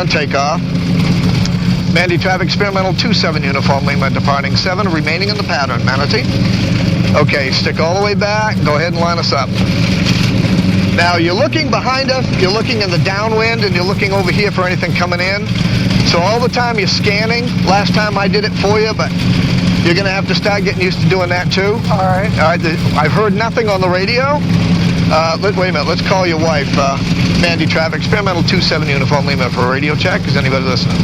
turn, takeoff. Manatee traffic, experimental 27 Uniform Lima, departing 7, remaining in the pattern, Manatee. Okay, stick all the way back, go ahead and line us up. Now you're looking behind us, you're looking in the downwind, and you're looking over here for anything coming in. So all the time you're scanning. Last time I did it for you, but you're going to have to start getting used to doing that too. All right. All right, I've heard nothing on the radio. Wait a minute, let's call your wife, Manatee traffic, experimental 27 Uniform Lima for a radio check. Is anybody listening?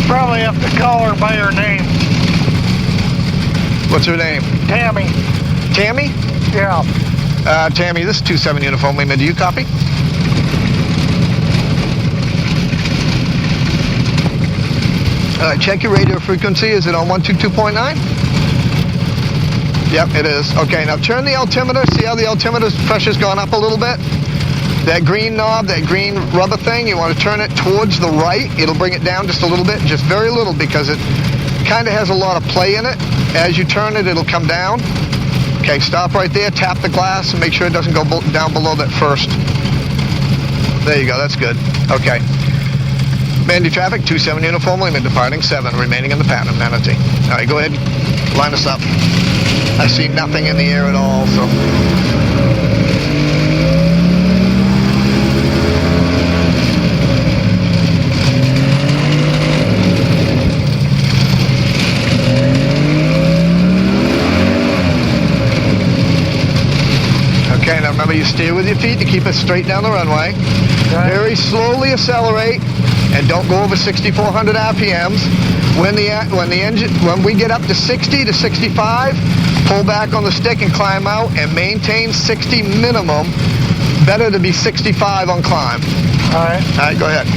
Probably have to call her by her name. What's her name? Tammy. Tammy? Yeah. Tammy, this is 27 Uniform Lima. Do you copy? Check your radio frequency. Is it on 122.9? Yep, it is. Okay, now turn the altimeter. See how the altimeter's pressure's gone up a little bit? That green knob, that green rubber thing, you want to turn it towards the right. It'll bring it down just a little bit, just very little, because it kind of has a lot of play in it. As you turn it, it'll come down. Okay, stop right there, tap the glass, and make sure it doesn't go down below that first. There you go, that's good. Okay. Manatee traffic, 27 Uniform Lima, departing 7, remaining in the pattern, Manatee. All right, go ahead, line us up. I see nothing in the air at all, so... Okay, now remember you steer with your feet to keep us straight down the runway. Right. Very slowly accelerate, and don't go over 6,400 RPMs. When we get up to 60 to 65, pull back on the stick and climb out, and maintain 60 minimum. Better to be 65 on climb. All right. All right, go ahead.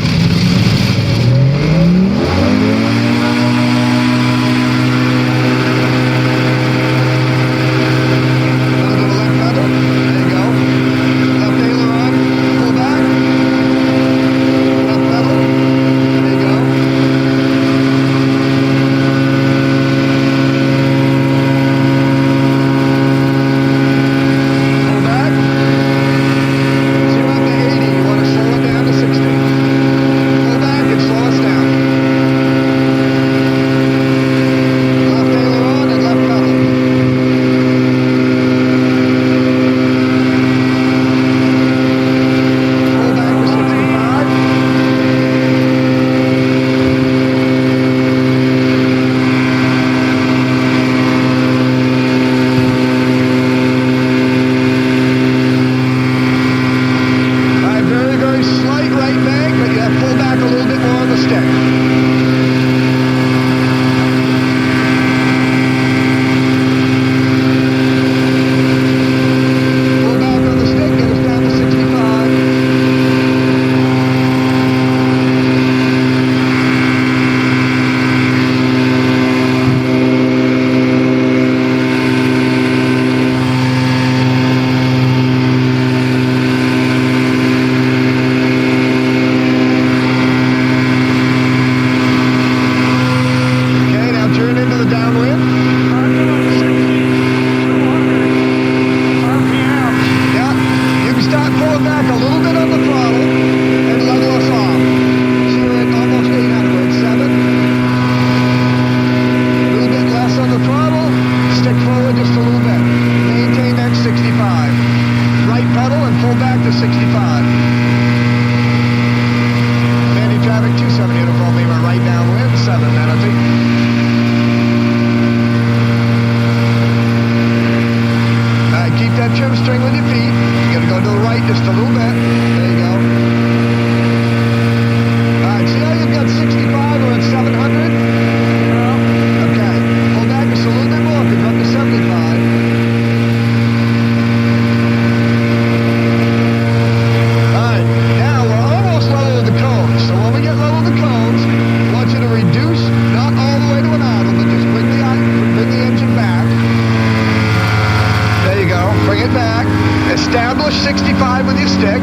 Establish 65 with your stick.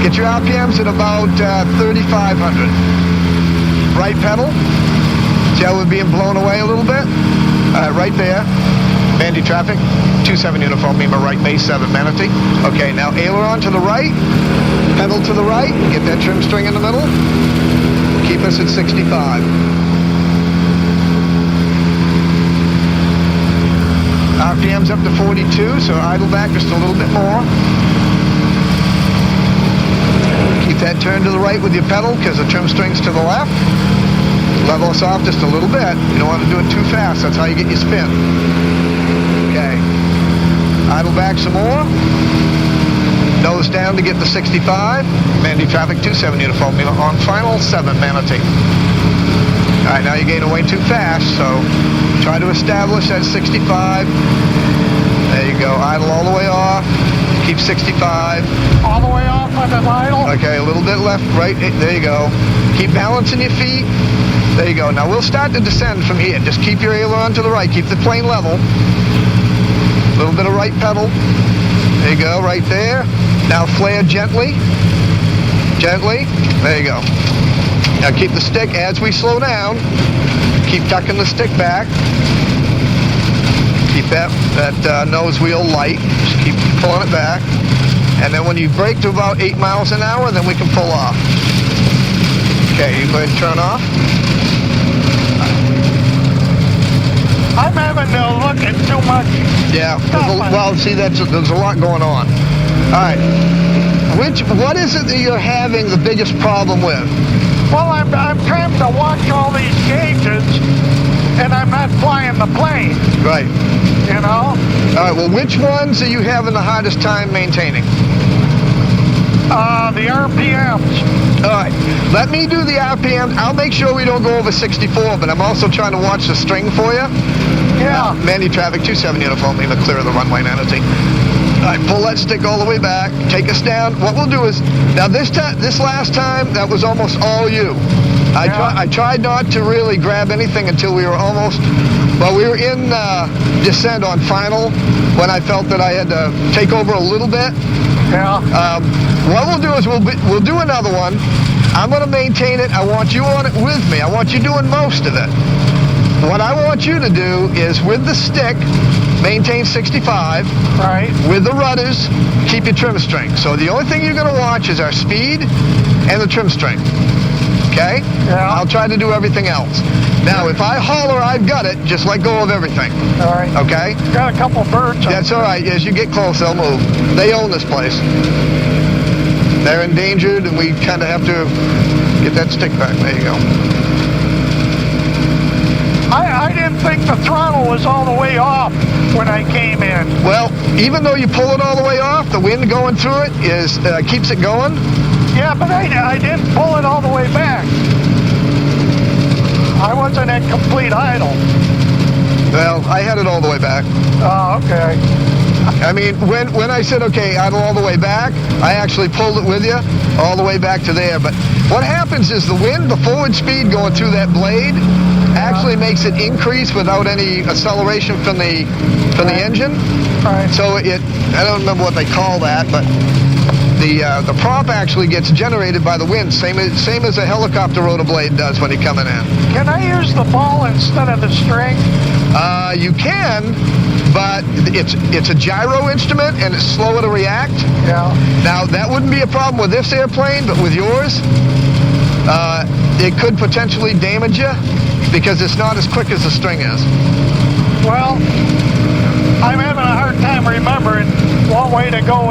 Get your RPMs at about 3,500. Right pedal. See how we're being blown away a little bit? Right there. Manatee traffic, 27 Uniform Lima, right base 7 Manatee. Okay, now aileron to the right, pedal to the right, get that trim string in the middle, keep us at 65. RPM's up to 42, so idle back just a little bit more. Keep that turn to the right with your pedal because the trim string's to the left. Level us off just a little bit. You don't want to do it too fast. That's how you get your spin. Okay. Idle back some more. Nose down to get the 65. Manatee traffic 27 Uniform Lima on final 7 Manatee. All right, now you're getting away too fast, so try to establish that 65. There you go. Idle all the way off. Keep 65. All the way off on the idle? Okay, a little bit left, right. There you go. Keep balancing your feet. There you go. Now we'll start to descend from here. Just keep your aileron to the right. Keep the plane level. A little bit of right pedal. There you go, right there. Now flare gently. Gently. There you go. Now keep the stick as we slow down. Keep tucking the stick back. Keep that nose wheel light. Just keep pulling it back. And then when you brake to about 8 miles an hour, then we can pull off. Okay, you go ahead and turn off. I'm having to look at too much. Yeah, well, see, there's a lot going on. All right. What is it that you're having the biggest problem with? Well, I'm trying to watch all these gauges, and I'm not flying the plane. Right. You know? All right, well, which ones are you having the hardest time maintaining? The RPMs. All right, let me do the RPM. I'll make sure we don't go over 64, but I'm also trying to watch the string for you. Yeah. Manatee traffic, 27 Uniform Lima, clear of the runway, Manatee. All right, pull that stick all the way back. Take us down. What we'll do is, now this last time, that was almost all you. I tried not to really grab anything until we were almost, well, we were in descent on final when I felt that I had to take over a little bit. Yeah. What we'll do is we'll do another one. I'm going to maintain it. I want you on it with me. I want you doing most of it. What I want you to do is with the stick, maintain 65. Right. With the rudders, keep your trim string. So the only thing you're going to watch is our speed and the trim string. Okay? Yeah. I'll try to do everything else. Now, if I holler, I've got it, just let go of everything. All right. Okay? Got a couple birds. That's all right. As you get close, they'll move. They own this place. They're endangered, and we kind of have to get that stick back. There you go. I didn't think the throttle was all the way off when I came in. Well, even though you pull it all the way off, the wind going through it keeps it going. Yeah, but I didn't pull it all the way back. I wasn't at complete idle. Well, I had it all the way back. Oh, okay. I mean, when I said, okay, idle all the way back, I actually pulled it with you all the way back to there. But what happens is the wind, the forward speed going through that blade actually makes it increase without any acceleration from the engine. Right. So I don't remember what they call that, but the prop actually gets generated by the wind, same as a helicopter rotor blade does when you're coming in. Can I use the ball instead of the string? You can, but it's a gyro instrument and it's slower to react. Yeah. Now, that wouldn't be a problem with this airplane, but with yours, it could potentially damage you because it's not as quick as the string is. Well, I'm having a hard time remembering what way to go.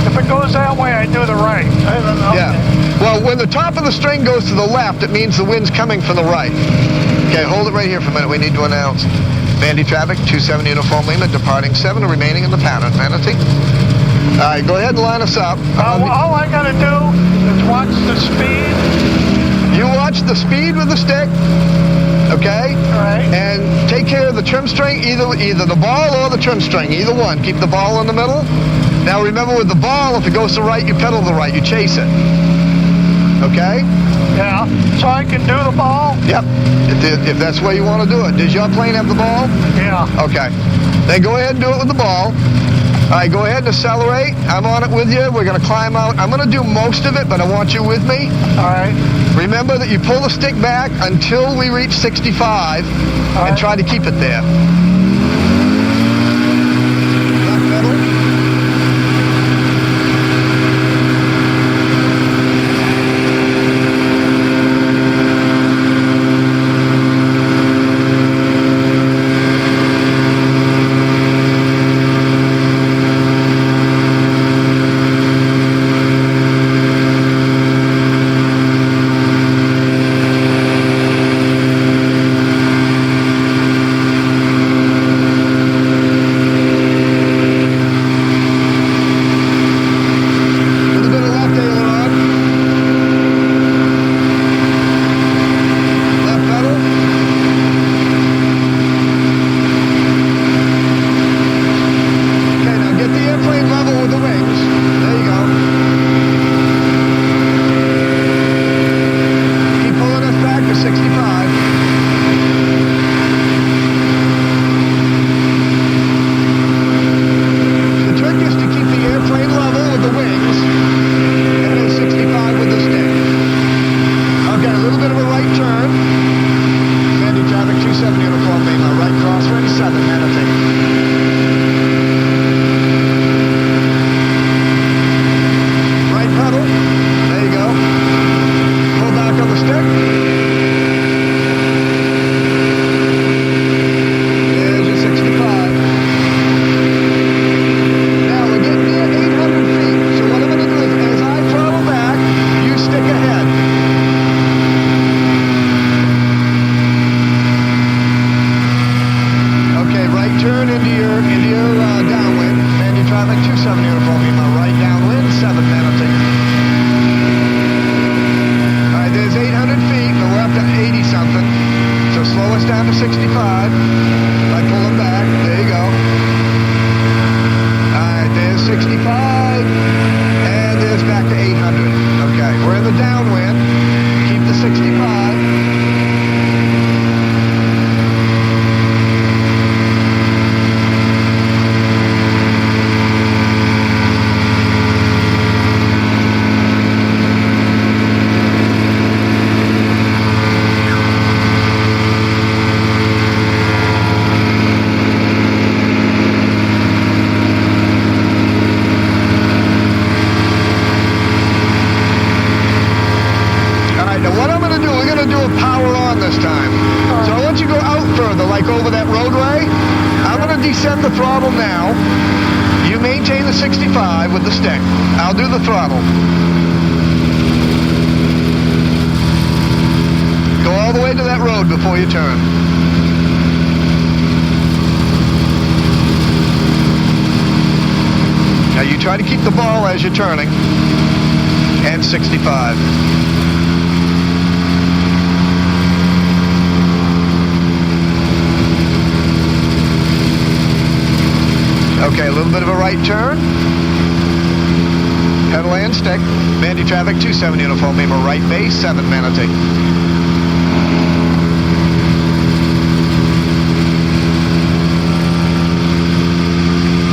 If it goes that way, I do the right. I don't know. Yeah. Well, when the top of the string goes to the left, it means the wind's coming from the right. Okay, hold it right here for a minute. We need to announce. Manatee traffic, 27 Uniform Lima, departing 7, remaining in the pattern. Manatee. All right, go ahead and line us up. All I got to do is watch the speed. You watch the speed with the stick, okay? All right. And take care of the trim string, either the ball or the trim string, either one. Keep the ball in the middle. Now remember with the ball, if it goes to the right, you pedal to the right, you chase it. Okay? Yeah. So I can do the ball? Yep. If that's the way you want to do it. Does your plane have the ball? Yeah. Okay. Then go ahead and do it with the ball. All right, go ahead and accelerate. I'm on it with you. We're going to climb out. I'm going to do most of it, but I want you with me. All right. Remember that you pull the stick back until we reach 65 and try to keep it there. uniform Lima, right downwind, 7 Manatee. All right, there's 800 feet, but we're up to 80 something. So slow us down to 65 by pulling back. There you go. All right, there's 65, and there's back to 800. Okay, we're in the downwind. Keep the 65. Descend the throttle now. You maintain the 65 with the stick. I'll do the throttle. Go all the way to that road before you turn. Now you try to keep the ball as you're turning. And 65. Okay, a little bit of a right turn. Pedal and stick. Mandy traffic, 27 uniform Lima, right base, 7 Manatee.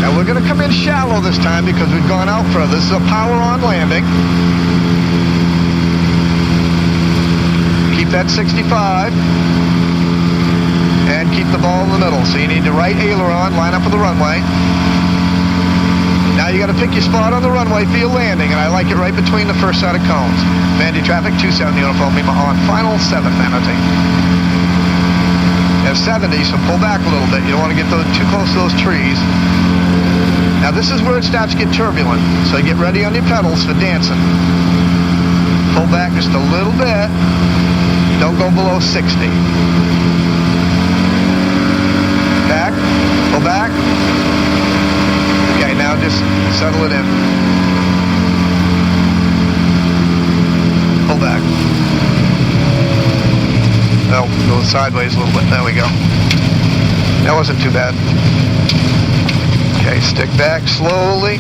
Now we're going to come in shallow this time because we've gone out further. This is a power on landing. Keep that 65. And keep the ball in the middle. So you need the right aileron, line up with the runway. Now you got to pick your spot on the runway for your landing, and I like it right between the first set of cones. Mandy traffic, 27 uniform Lima on final, 7 Manatee. There's 70, so pull back a little bit. You don't want to get too close to those trees. Now this is where it starts to get turbulent, so get ready on your pedals for dancing. Pull back just a little bit. Don't go below 60. Back, pull back. Okay, now just settle it in. Pull back. No, go sideways a little bit. There we go. That wasn't too bad. Okay, stick back slowly.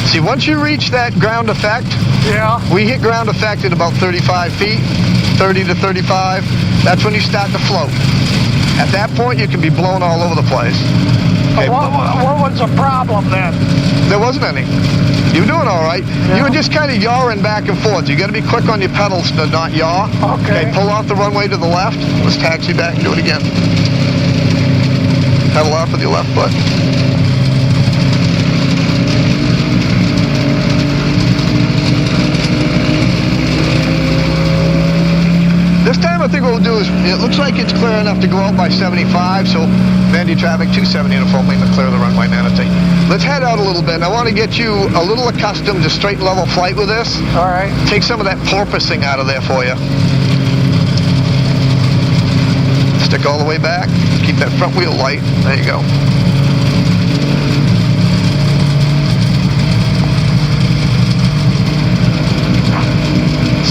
See, once you reach that ground effect, we hit ground effect at about 35 feet, 30 to 35. That's when you start to float. At that point, you can be blown all over the place. Okay. What was the problem then? There wasn't any. You were doing all right. Yeah. You were just kind of yawing back and forth. You got to be quick on your pedals to not yaw. Okay. Pull off the runway to the left. Let's taxi back and do it again. Pedal off with your left foot. This time I think what we'll do is, it looks like it's clear enough to go out by 75, so Mandy traffic, 27 uniform Lima, clear the runway, Manatee. Let's head out a little bit, and I want to get you a little accustomed to straight and level flight with this. All right. Take some of that porpoising out of there for you. Stick all the way back, keep that front wheel light, there you go.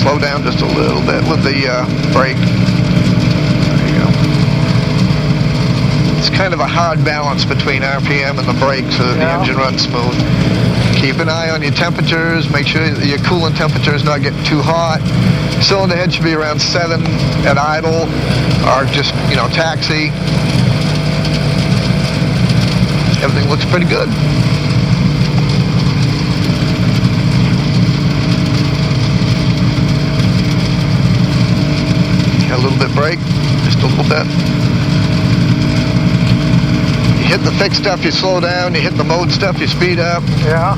Slow down just a little bit with the brake. There you go. It's kind of a hard balance between RPM and the brake so that the engine runs smooth. Keep an eye on your temperatures. Make sure that your coolant temperature is not getting too hot. Cylinder head should be around 7 at idle, or just, taxi. Everything looks pretty good. A little bit brake, just a little bit. You hit the fixed stuff, you slow down. You hit the mode stuff, you speed up. Yeah.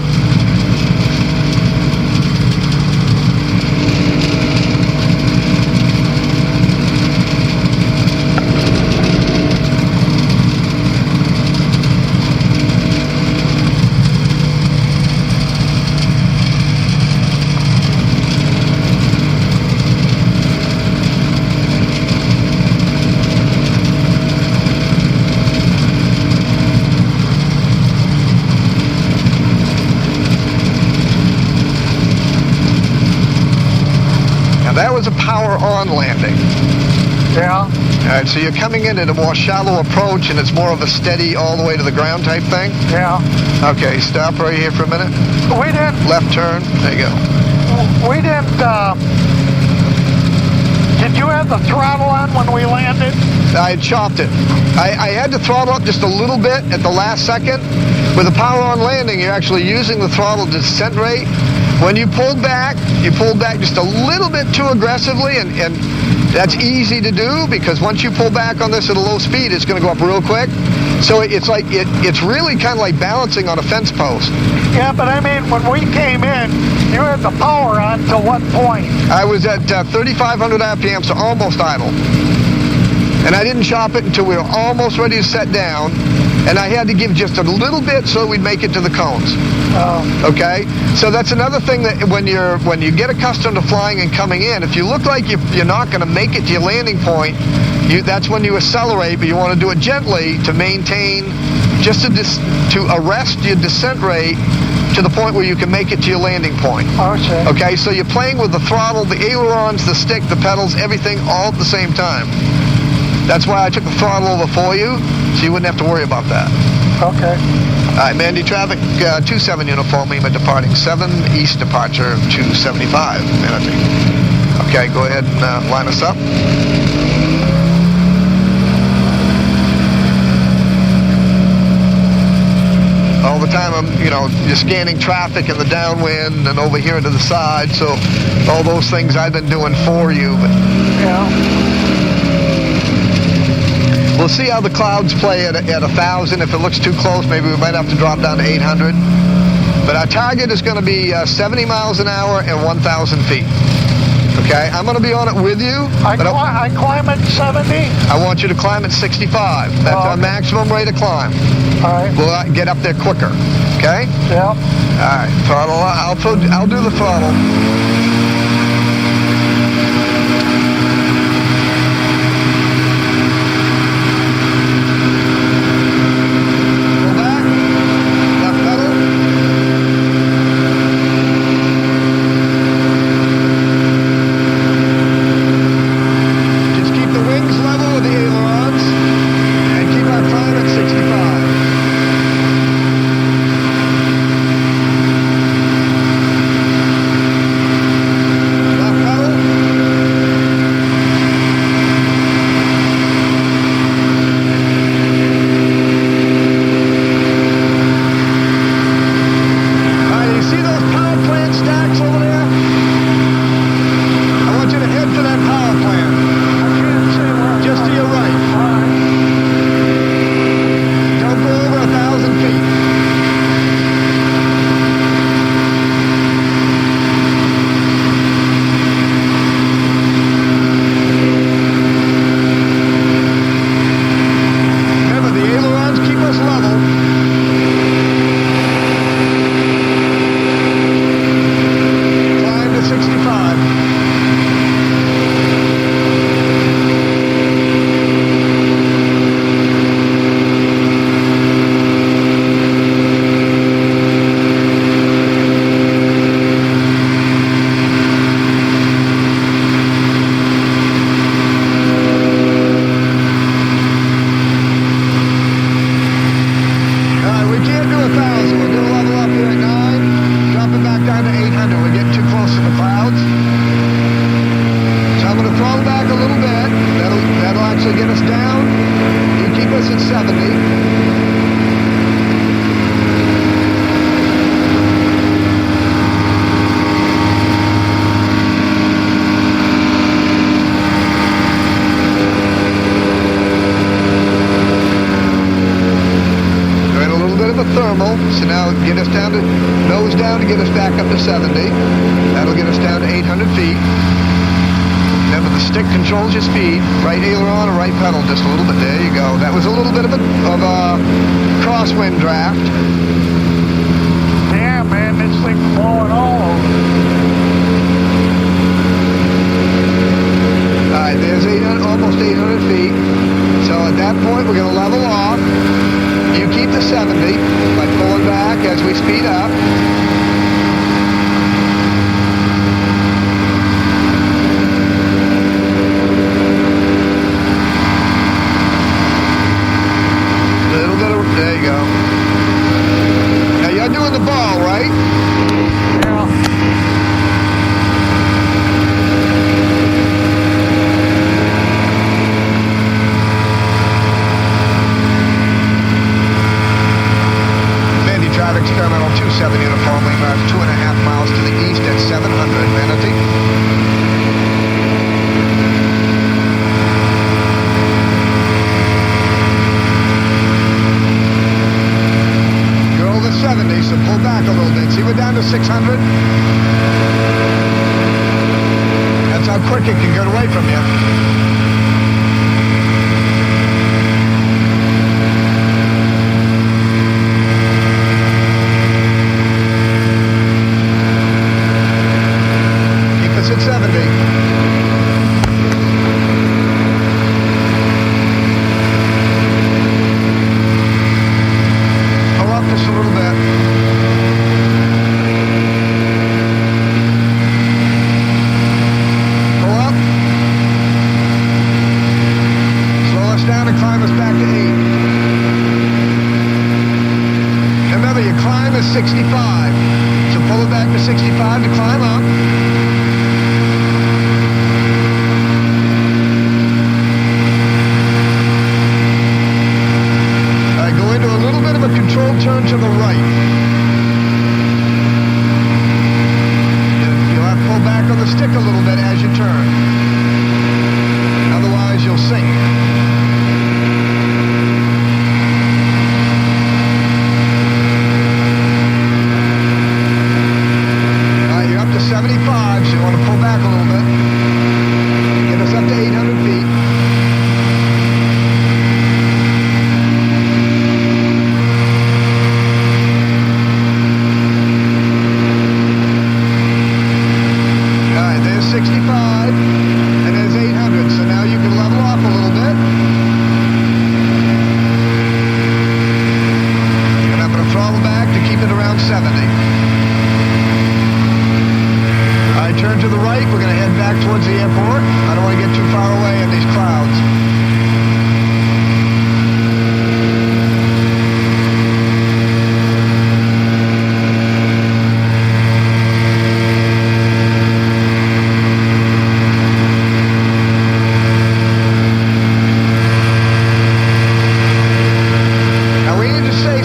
was a power on landing. Yeah. All right, so you're coming in at a more shallow approach, and it's more of a steady all the way to the ground type thing? Yeah. Okay, stop right here for a minute. We didn't... Left turn. There you go. We didn't... Did you have the throttle on when we landed? I had chopped it. I had to throttle up just a little bit at the last second. With a power on landing, you're actually using the throttle descent rate. When you pulled back just a little bit too aggressively, and that's easy to do because once you pull back on this at a low speed, it's going to go up real quick. So it's like it's really kind of like balancing on a fence post. Yeah, but I mean, when we came in, you had the power on to what point? I was at 3,500 RPM, so almost idle. And I didn't chop it until we were almost ready to set down. And I had to give just a little bit so we'd make it to the cones. Okay? So that's another thing that when you get accustomed to flying and coming in, if you look like you're not going to make it to your landing point, that's when you accelerate, but you want to do it gently to maintain, just to arrest your descent rate to the point where you can make it to your landing point. Okay. Okay, so you're playing with the throttle, the ailerons, the stick, the pedals, everything all at the same time. That's why I took the throttle over for you, so you wouldn't have to worry about that. Okay. All right, Mandy, traffic 27 uniform, Lima departing 7, east departure 275, Manatee. Okay, go ahead and line us up. All the time you're scanning traffic in the downwind and over here to the side, so all those things I've been doing for you. But Yeah. we'll see how the clouds play at 1,000. If it looks too close, maybe we might have to drop down to 800. But our target is going to be 70 miles an hour and 1,000 feet. Okay, I'm going to be on it with you. I climb at 70? I want you to climb at 65. That's our maximum rate of climb. All right. We'll get up there quicker. Okay? Yeah. All right, throttle. I'll do the throttle. So now get us down to, nose down to get us back up to 70. That'll get us down to 800 feet. Remember, the stick controls your speed. Right aileron or right pedal, just a little bit. There you go. That was a little bit of a crosswind draft. Damn, man, this thing's blowing all over. All right, there's almost 800 feet. So at that point, we're going to level off. You keep the 70 by pulling back as we speed up. Uniform Lima, 2.5 miles to the east at 700 Manatee. So pull back a little bit. See, we're down to 600. That's how quick it can get away from you. Keep us at 70. Just a little bit. Pull up. Slow us down and climb us back to 8. Remember, your climb is 65. So pull it back to 65 to climb up. A controlled turn to the right. You'll have to pull back on the stick a little bit as you turn. Otherwise, you'll sink. All right, you're up to 75, so you want to pull back a little bit. Get us up to 800 feet. And there's 800, so now you can level off a little bit. And I'm going to throttle back to keep it around 70. All right, turn to the right. We're going to head back towards the airport. I don't want to get too far away in these clouds.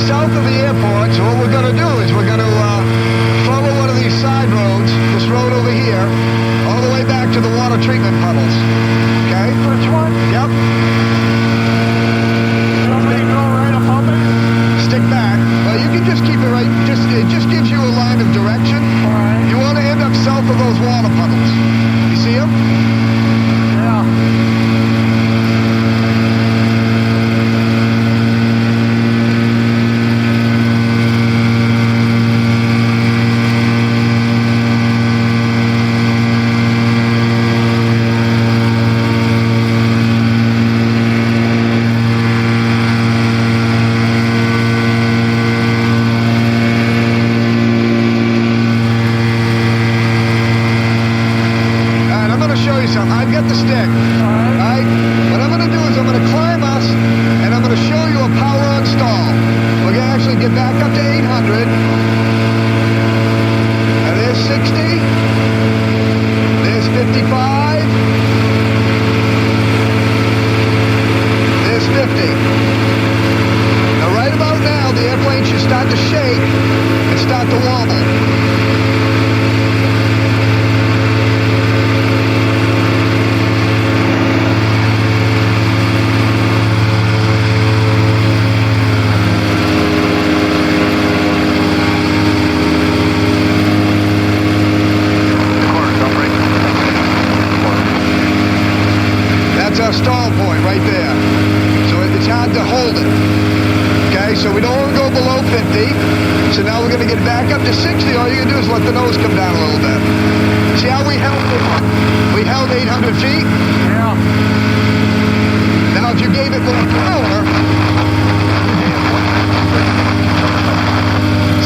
South of the airport, so what we're going to do is we're going to follow one of these side roads, this road over here, all the way back to the water treatment puddles. Okay? Which one? Yep. Somebody go right above it? Stick back. Well, you can just keep it right. It just gives you a line of direction. All right. You want to end up south of those water puddles. You see them? Yeah. I've got the stick. All right. What I'm going to do is I'm going to climb us, and I'm going to show you a power on stall. We're going to actually get back up to 800. And there's 60. There's 55. There's 50. Now, right about now, the airplane should start to shake and start to wobble. That's our stall point right there. So it's hard to hold it. Okay, so we don't want to go below 50. So now we're going to get back up to 60. All you're going to do is let the nose come down a little bit. See how we held it? We held 800 feet? Yeah. Now if you gave it more power,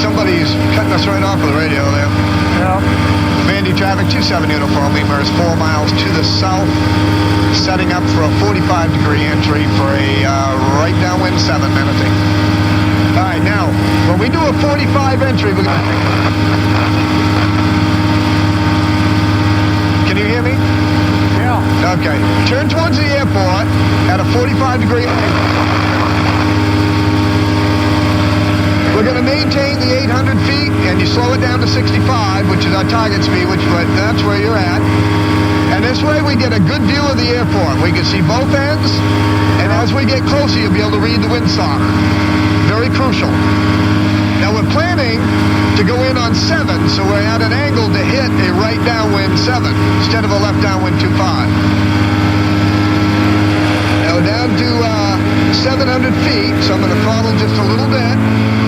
somebody's cutting us right off of the radio there. Yeah. Mandy traffic, 27 Uniform Lima is 4 miles to the south, setting up for a 45-degree entry for a right downwind 7 Manatee. All right, now, when we do a 45 entry, we're going to... Can you hear me? Yeah. Okay. Turn towards the airport at a 45-degree angle. We're going to maintain the 800 feet, and you slow it down to 65, which is our target speed, that's where you're at. And this way we get a good view of the airport. We can see both ends, and as we get closer, you'll be able to read the windsock. Very crucial. Now we're planning to go in on 7, so we're at an angle to hit a right downwind 7 instead of a left downwind 2.5. Now we're down to 700 feet, so I'm going to throttle just a little bit,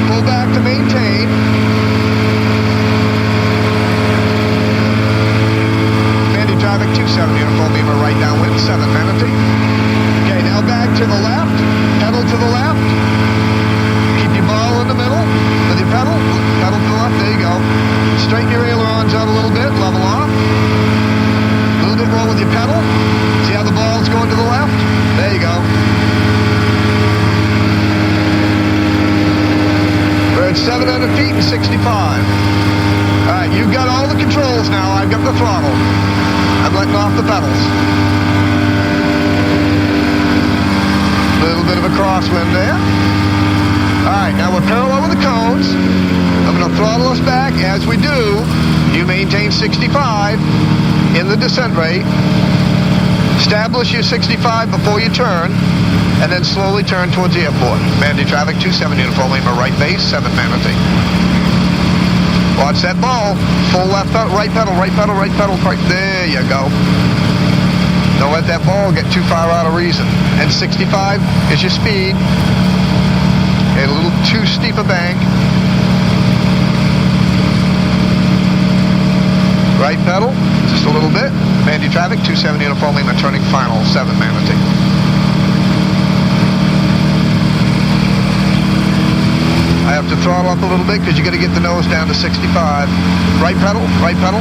pull back to maintain. Manatee traffic 270, uniform Lima, right downwind 7, Manatee. Okay, now back to the left, pedal to the left. Keep your ball in the middle with your pedal to the left, there you go. Straighten your ailerons out a little bit, level off. A little bit more with your pedal. See how the ball's going to the left? There you go. We're at 700 feet and 65. All right, you've got all the controls now. I've got the throttle. I'm letting off the pedals. A little bit of a crosswind there. All right, now we're parallel with the cones. I'm going to throttle us back. As we do, you maintain 65 in the descent rate. Establish your 65 before you turn, and then slowly turn towards the airport. Manatee traffic 27, uniform Lima, right base, 7 Manatee. Watch that ball. Full left pedal, right pedal, right pedal, right pedal, right. There you go. Don't let that ball get too far out of reason. And 65 is your speed. And a little too steep a bank. Right pedal, just a little bit. Manatee traffic, 270 uniform Lima, turning final, 7 Manatee. I have to throttle up a little bit because you got to get the nose down to 65. Right pedal, right pedal.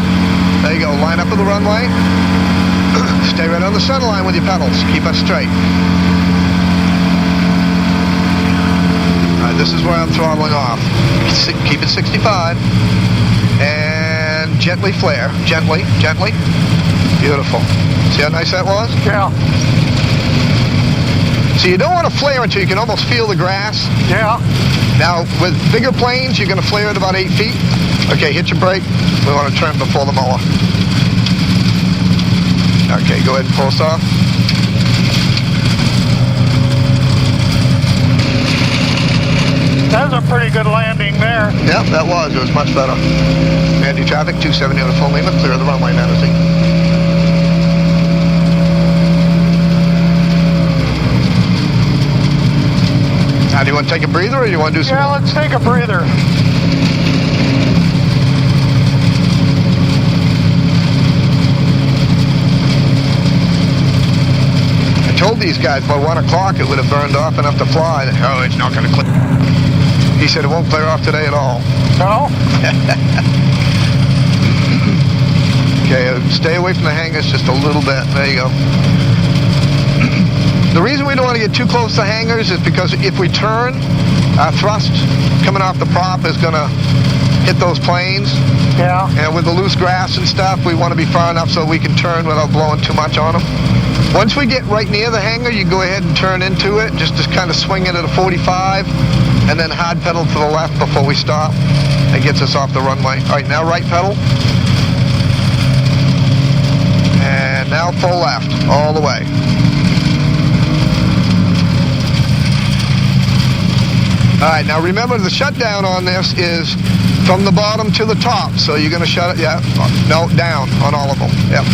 There you go, line up with the runway. Stay right on the center line with your pedals. Keep us straight. All right, this is where I'm throttling off. Keep it 65. And gently flare. Gently, gently. Beautiful. See how nice that was? Yeah. So you don't want to flare until you can almost feel the grass. Yeah. Now, with bigger planes, you're going to flare at about 8 feet. Okay, hit your brake. We want to turn before the mower. Okay, go ahead and pull us off. That was a pretty good landing there. Yep, that was. It was much better. Manatee traffic, 270 uniform Lima, clear the runway, Manatee. Now, do you want to take a breather or do you want to do some? Yeah, let's take a breather. I told these guys by 1 o'clock it would have burned off enough to fly. Oh, it's not going to click. He said it won't flare off today at all. No? Okay, stay away from the hangars just a little bit. There you go. The reason we don't want to get too close to hangars is because if we turn, our thrust coming off the prop is going to hit those planes. Yeah. And with the loose grass and stuff, we want to be far enough so we can turn without blowing too much on them. Once we get right near the hangar, you go ahead and turn into it, just to kind of swing it at a 45, and then hard pedal to the left before we stop. That gets us off the runway. All right, now right pedal. And now full left, all the way. All right, now remember the shutdown on this is from the bottom to the top. So you're going to shut it, yeah, no, down on all of them. Yep.